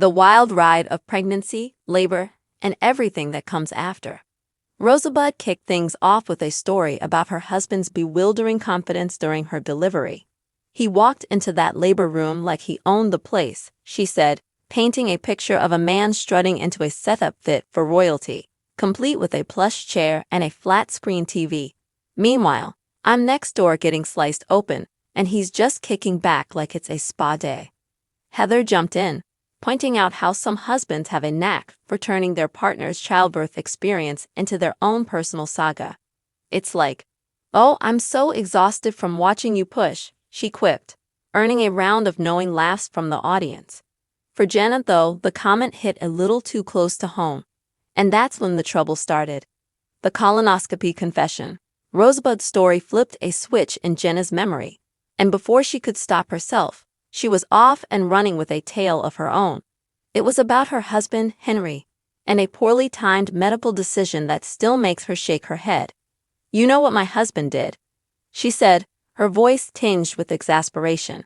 The wild ride of pregnancy, labor, and everything that comes after. Rosabud kicked things off with a story about her husband's bewildering confidence during her delivery. He walked into that labor room like he owned the place, she said, painting a picture of a man strutting into a setup fit for royalty, complete with a plush chair and a flat-screen TV. Meanwhile, I'm next door getting sliced open, and he's just kicking back like it's a spa day. Heather jumped in, pointing out how some husbands have a knack for turning their partner's childbirth experience into their own personal saga. It's like, "Oh, I'm so exhausted from watching you push," she quipped, earning a round of knowing laughs from the audience. For Jenna, though, the comment hit a little too close to home, and that's when the trouble started. The colonoscopy confession. Rosabud's story flipped a switch in Jenna's memory, and before she could stop herself, she was off and running with a tale of her own. It was about her husband, Henry, and a poorly timed medical decision that still makes her shake her head. "You know what my husband did?" she said, her voice tinged with exasperation.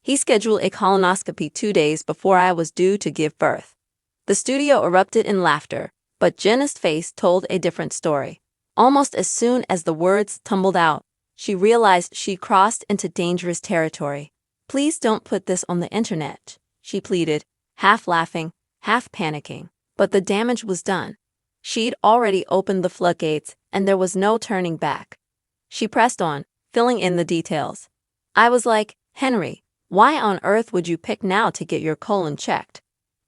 "He scheduled a colonoscopy 2 days before I was due to give birth." The studio erupted in laughter, but Jenna's face told a different story. Almost as soon as the words tumbled out, she realized she'd crossed into dangerous territory. "Please don't put this on the internet," she pleaded, half laughing, half panicking. But the damage was done. She'd already opened the floodgates, and there was no turning back. She pressed on, filling in the details. "I was like, Henry, why on earth would you pick now to get your colon checked?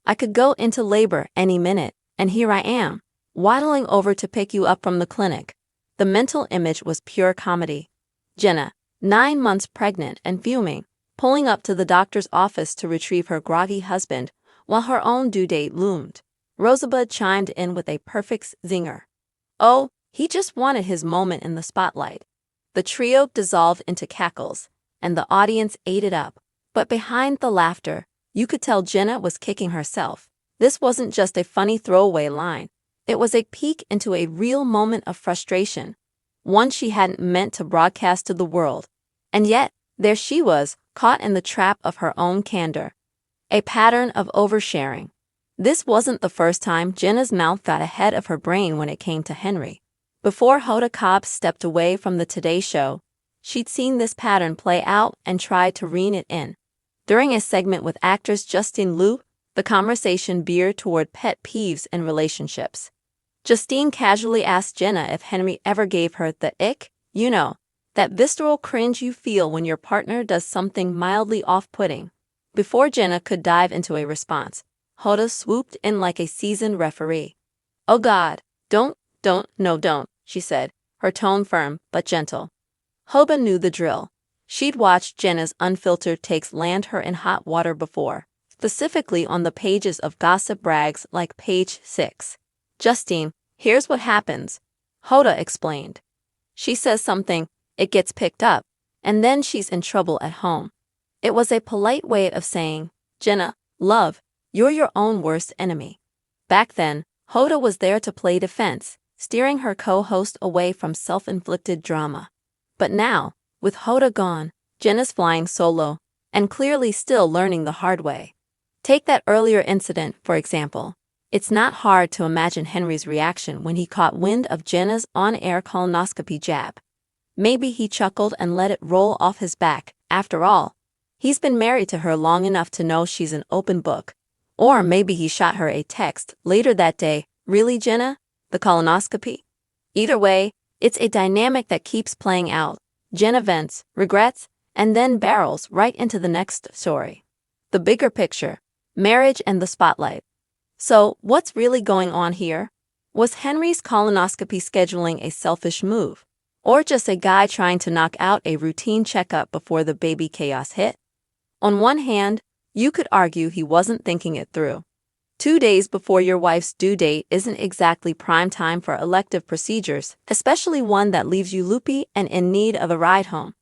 I could go into labor any minute, and here I am, waddling over to pick you up from the clinic." The mental image was pure comedy. Jenna, 9 months pregnant and fuming, pulling up to the doctor's office to retrieve her groggy husband while her own due date loomed. Rosabud chimed in with a perfect zinger. "Oh, he just wanted his moment in the spotlight." The trio dissolved into cackles, and the audience ate it up. But behind the laughter, you could tell Jenna was kicking herself. This wasn't just a funny throwaway line. It was a peek into a real moment of frustration, one she hadn't meant to broadcast to the world. And yet, there she was, caught in the trap of her own candor. A pattern of oversharing. This wasn't the first time Jenna's mouth got ahead of her brain when it came to Henry. Before Hoda Kotb stepped away from the Today Show, she'd seen this pattern play out and tried to rein it in. During a segment with actress Justine Liu, the conversation veered toward pet peeves in relationships. Justine casually asked Jenna if Henry ever gave her the ick, you know, that visceral cringe you feel when your partner does something mildly off-putting. Before Jenna could dive into a response, Hoda swooped in like a seasoned referee. "Oh God, don't, she said, her tone firm but gentle. Hoda knew the drill. She'd watched Jenna's unfiltered takes land her in hot water before, specifically on the pages of gossip rags like page 6. "Justine, here's what happens," Hoda explained. "She says something, it gets picked up, and then she's in trouble at home." It was a polite way of saying, "Jenna, love, you're your own worst enemy." Back then, Hoda was there to play defense, steering her co-host away from self-inflicted drama. But now, with Hoda gone, Jenna's flying solo, and clearly still learning the hard way. Take that earlier incident, for example. It's not hard to imagine Henry's reaction when he caught wind of Jenna's on-air colonoscopy jab. Maybe he chuckled and let it roll off his back. After all, he's been married to her long enough to know she's an open book. Or maybe he shot her a text later that day, "Really, Jenna? The colonoscopy?" Either way, it's a dynamic that keeps playing out. Jenna vents, regrets, and then barrels right into the next story. The bigger picture, marriage and the spotlight. So, what's really going on here? Was Henry's colonoscopy scheduling a selfish move, or just a guy trying to knock out a routine checkup before the baby chaos hit? On one hand, you could argue he wasn't thinking it through. 2 days before your wife's due date isn't exactly prime time for elective procedures, especially one that leaves you loopy and in need of a ride home.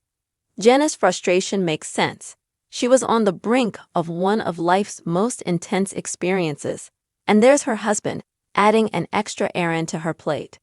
Jenna's frustration makes sense. She was on the brink of one of life's most intense experiences, and there's her husband, adding an extra errand to her plate.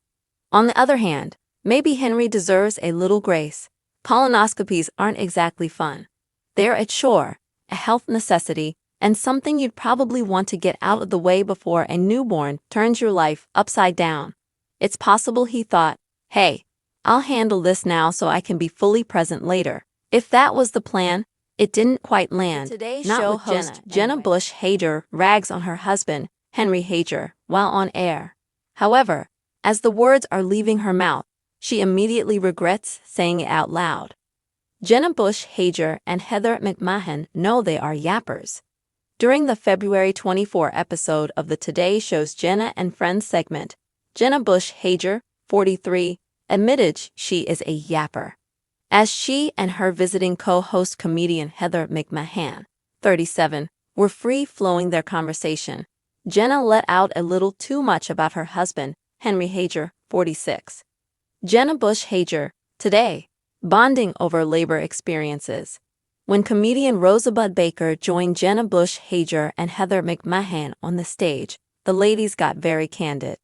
On the other hand, maybe Henry deserves a little grace. Colonoscopies aren't exactly fun. They're a chore, a health necessity, and something you'd probably want to get out of the way before a newborn turns your life upside down. It's possible he thought, hey, I'll handle this now so I can be fully present later. If that was the plan, it didn't quite land. Today's Not show with host Jenna Bush Hager rags on her husband, Henry Hager, while on air. However, as the words are leaving her mouth, she immediately regrets saying it out loud. Jenna Bush Hager and Heather McMahon know they are yappers. During the February 24 episode of the Today Show's Jenna and Friends segment, Jenna Bush Hager, 43, admitted she is a yapper. As she and her visiting co-host comedian Heather McMahon, 37, were free-flowing their conversation, Jenna let out a little too much about her husband, Henry Hager, 46. Jenna Bush Hager, today, bonding over labor experiences. When comedian Rosabud Baker joined Jenna Bush Hager and Heather McMahon on the stage, the ladies got very candid.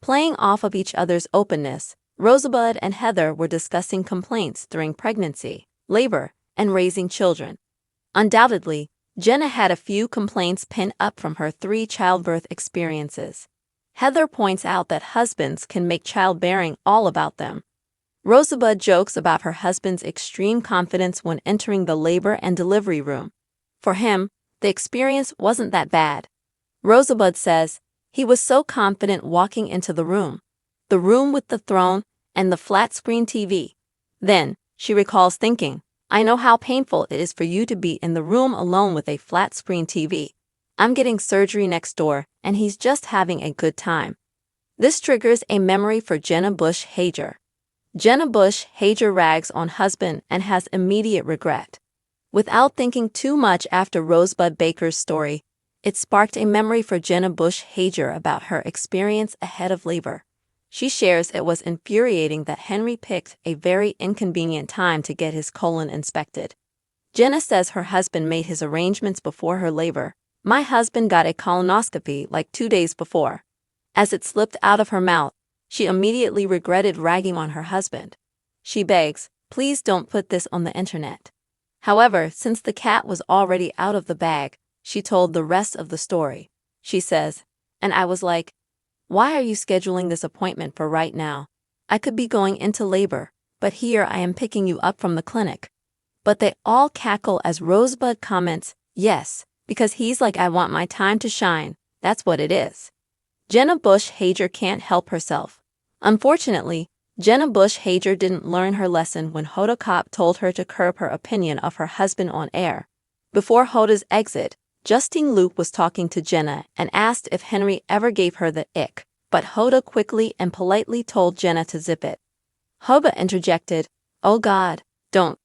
Playing off of each other's openness, Rosabud and Heather were discussing complaints during pregnancy, labor, and raising children. Undoubtedly, Jenna had a few complaints pinned up from her 3 childbirth experiences. Heather points out that husbands can make childbearing all about them. Rosabud jokes about her husband's extreme confidence when entering the labor and delivery room. For him, the experience wasn't that bad. Rosabud says, he was so confident walking into the room with the throne and the flat-screen TV. Then, she recalls thinking, I know how painful it is for you to be in the room alone with a flat-screen TV. I'm getting surgery next door, and he's just having a good time. This triggers a memory for Jenna Bush Hager. Jenna Bush Hager rags on husband and has immediate regret. Without thinking too much after Rosebud Baker's story, it sparked a memory for Jenna Bush Hager about her experience ahead of labor. She shares it was infuriating that Henry picked a very inconvenient time to get his colon inspected. Jenna says her husband made his arrangements before her labor. My husband got a colonoscopy like 2 days before. As it slipped out of her mouth, she immediately regretted ragging on her husband. She begs, please don't put this on the internet. However, since the cat was already out of the bag, she told the rest of the story. She says, and I was like, why are you scheduling this appointment for right now? I could be going into labor, but here I am picking you up from the clinic. But they all cackle as Rosebud comments, yes, because he's like I want my time to shine, that's what it is. Jenna Bush Hager can't help herself. Unfortunately, Jenna Bush Hager didn't learn her lesson when Hoda Kotb told her to curb her opinion of her husband on air. Before Hoda's exit, Justine Luke was talking to Jenna and asked if Henry ever gave her the ick, but Hoda quickly and politely told Jenna to zip it. Hoda interjected, oh God, don't.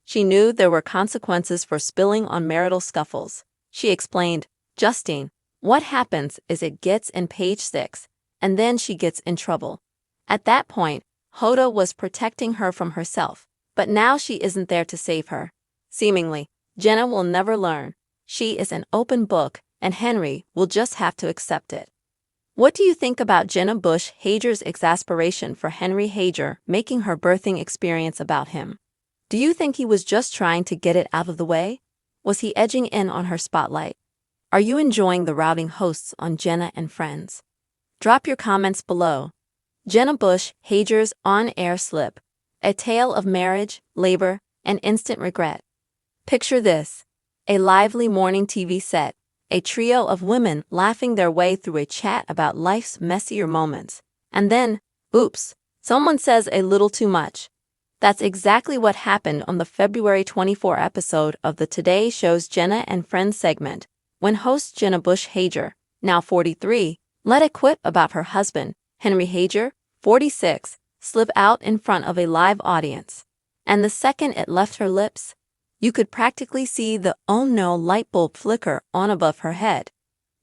She knew there were consequences for spilling on marital scuffles. She explained, Justine, what happens is it gets in page 6, and then she gets in trouble. At that point, Hoda was protecting her from herself, but now she isn't there to save her. Seemingly, Jenna will never learn. She is an open book, and Henry will just have to accept it. What do you think about Jenna Bush Hager's exasperation for Henry Hager making her birthing experience about him? Do you think he was just trying to get it out of the way? Was he edging in on her spotlight? Are you enjoying the routing hosts on Jenna and Friends? Drop your comments below. Jenna Bush Hager's on-air slip, a tale of marriage, labor, and instant regret. Picture this: a lively morning TV set, a trio of women laughing their way through a chat about life's messier moments, and then, oops, someone says a little too much. That's exactly what happened on the February 24 episode of the Today Show's Jenna and Friends segment, when host Jenna Bush Hager, now 43, let a quip about her husband, Henry Hager, 46, slip out in front of a live audience. And the second it left her lips, you could practically see the oh no light bulb flicker on above her head.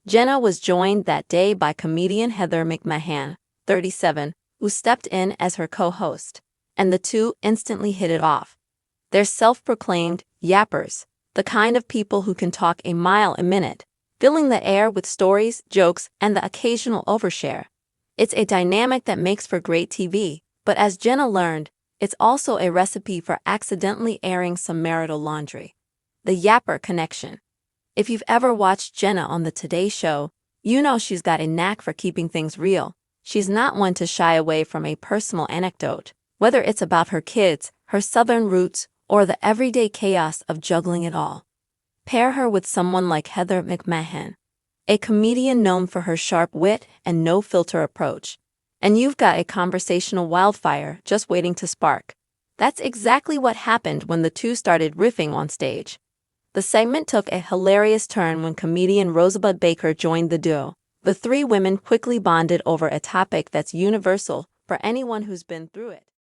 Jenna was joined that day by comedian Heather McMahon, 37, who stepped in as her co-host, and the two instantly hit it off. They're self-proclaimed yappers, the kind of people who can talk a mile a minute, filling the air with stories, jokes, and the occasional overshare. It's a dynamic that makes for great TV, but as Jenna learned, it's also a recipe for accidentally airing some marital laundry. The yapper connection. If you've ever watched Jenna on the Today Show, you know she's got a knack for keeping things real. She's not one to shy away from a personal anecdote, whether it's about her kids, her southern roots, or the everyday chaos of juggling it all. Pair her with someone like Heather McMahon, a comedian known for her sharp wit and no-filter approach, and you've got a conversational wildfire just waiting to spark. That's exactly what happened when the two started riffing on stage. The segment took a hilarious turn when comedian Rosabud Baker joined the duo. The three women quickly bonded over a topic that's universal for anyone who's been through it.